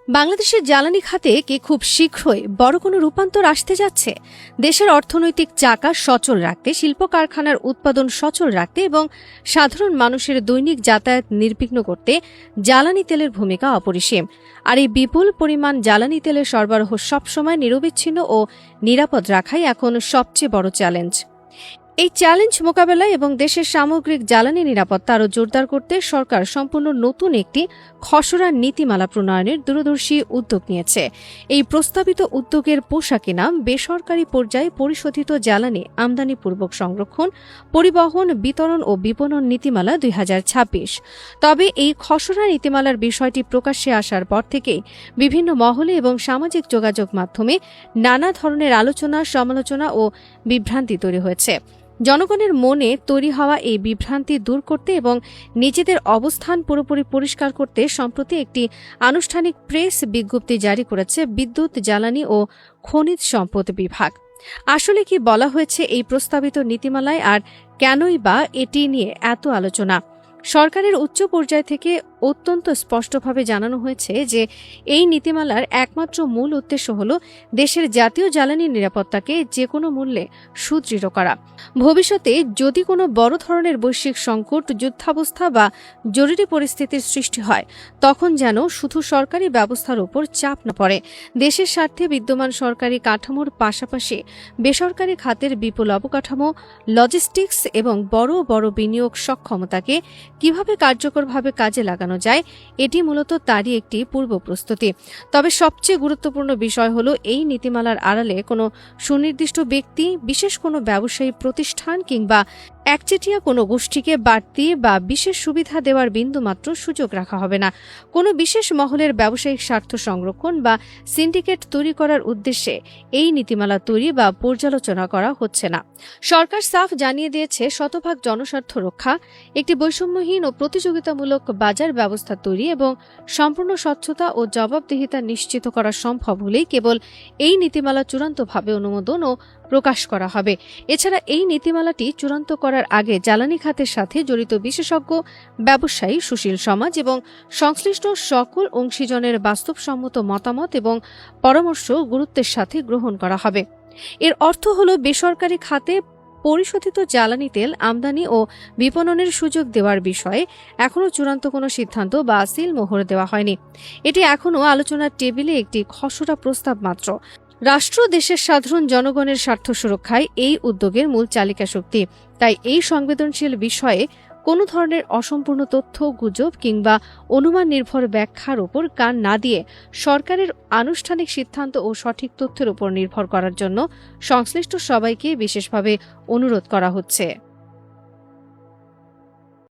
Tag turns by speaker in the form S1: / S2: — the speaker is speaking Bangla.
S1: বাংলাদেশের জ্বালানি খাতে কি খুব শীঘ্রই বড় কোনো রূপান্তর আসতে যাচ্ছে? দেশের অর্থনৈতিক চাকা সচল রাখতে, শিল্প কারখানার উৎপাদন সচল রাখতে এবং সাধারণ মানুষের দৈনিক যাতায়াত নির্বিঘ্ন করতে জ্বালানি তেলের ভূমিকা অপরিসীম। আর এই বিপুল পরিমাণ জ্বালানি তেলের সরবরাহ সবসময় নিরবিচ্ছিন্ন ও নিরাপদ রাখাই এখন সবচেয়ে বড় চ্যালেঞ্জ। এই চ্যালেঞ্জ মোকাবেলায় এবং দেশের সামগ্রিক জ্বালানি নিরাপত্তা আরও জোরদার করতে সরকার সম্পূর্ণ নতুন একটি খসড়া নীতিমালা প্রণয়নের দূরদর্শী উদ্যোগ নিয়েছে। এই প্রস্তাবিত উদ্যোগের পোশাকি নাম বেসরকারি পর্যায়ে পরিশোধিত জ্বালানি আমদানিপূর্বক সংরক্ষণ, পরিবহন, বিতরণ ও বিপণন নীতিমালা ২০২৬। তবে এই খসড়া নীতিমালার বিষয়টি প্রকাশ্যে আসার পর থেকেই বিভিন্ন মহলে এবং সামাজিক যোগাযোগ মাধ্যমে নানা ধরনের আলোচনা, সমালোচনা ও বিভ্রান্তি তৈরি হয়েছে। জনগণের মনে তৈরি হওয়া এই বিভ্রান্তি দূর করতে এবং নিজেদের অবস্থান পুরোপুরি পরিষ্কার করতে সম্প্রতি একটি আনুষ্ঠানিক প্রেস বিজ্ঞপ্তি জারি করেছে বিদ্যুৎ, জ্বালানি ও খনিজ সম্পদ বিভাগ। আসলে কি বলা হয়েছে এই প্রস্তাবিত নীতিমালায়, আর কেনই বা এটি নিয়ে এত আলোচনা? সরকারের উচ্চ পর্যায় থেকে অত্যন্ত স্পষ্টভাবে জানানো হয়েছে যে এই নীতিমালার একমাত্র মূল উদ্দেশ্য হল দেশের জাতীয় জ্বালানি নিরাপত্তাকে যে কোনো মূল্যে সুদৃঢ় করা। ভবিষ্যতে যদি কোনো বড় ধরনের বৈশ্বিক সংকট, যুদ্ধাবস্থা বা জরুরি পরিস্থিতির সৃষ্টি হয়, তখন যেন শুধু সরকারি ব্যবস্থার উপর চাপ না পড়ে। দেশের স্বার্থে বিদ্যমান সরকারি কাঠামোর পাশাপাশি বেসরকারি খাতের বিপুল অবকাঠামো, লজিস্টিক্স এবং বড় বড় বিনিয়োগ সক্ষমতাকে কিভাবে কার্যকরভাবে কাজে লাগানো যায়, এটি মূলত তারই একটি পূর্ব প্রস্তুতি। তবে সবচেয়ে গুরুত্বপূর্ণ বিষয় হল এই নীতিমালার আড়ালে কোনো সুনির্দিষ্ট ব্যক্তি, বিশেষ কোনো ব্যবসায়ী প্রতিষ্ঠান কিংবা একচেটিয়া কোনো গোষ্ঠীকে বাড়তি বা বিশেষ সুবিধা দেওয়ার বিন্দুমাত্র সুযোগ রাখা হবে না। কোনো বিশেষ মহলের ব্যবসায়িক স্বার্থ সংরক্ষণ বা সিন্ডিকেট তৈরি করার উদ্দেশ্যে এই নীতিমালা তৈরি বা পর্যালোচনা করা হচ্ছে না। সরকার সাফ জানিয়ে দিয়েছে, শতভাগ জনস্বার্থ রক্ষা, একটি বৈষম্যহীন ও প্রতিযোগিতামূলক বাজার ব্যবস্থা তৈরি এবং সম্পূর্ণ স্বচ্ছতা ও জবাবদিহিতা নিশ্চিত করা সম্ভব হলেই কেবল এই নীতিমালা চূড়ান্তভাবে অনুমোদন ও প্রকাশ করা হবে। এছাড়া এই নীতিমালাটি চূড়ান্ত করার আগে জ্বালানি খাতের সাথে জড়িত বিশেষজ্ঞ, ব্যবসায়ী, সুশীল সমাজ এবং সংশ্লিষ্ট সকল অংশীজনের বাস্তবসম্মত মতামত এবং পরামর্শ গুরুত্বের সাথে গ্রহণ করা হবে। এর অর্থ হল বেসরকারি খাতে পরিশোধিত জ্বালানি তেল আমদানি ও বিপণনের সুযোগ দেওয়ার বিষয়ে এখনও চূড়ান্ত কোনো সিদ্ধান্ত বা সিলমোহর দেওয়া হয়নি। এটি এখনও আলোচনার টেবিলে একটি খসড়া প্রস্তাব মাত্র। রাষ্ট্র দেশের সাধারণ জনগণের স্বার্থ সুরক্ষায় এই উদ্যোগের মূল চালিকা শক্তি। তাই এই সংবেদনশীল বিষয়ে কোনো ধরনের অসম্পূর্ণ তথ্য, গুজব কিংবা অনুমান নির্ভর ব্যাখ্যার উপর কান না দিয়ে সরকারের আনুষ্ঠানিক সিদ্ধান্ত ও সঠিক তথ্যের উপর নির্ভর করার জন্য সংশ্লিষ্ট সবাইকে বিশেষভাবে অনুরোধ করা হচ্ছে।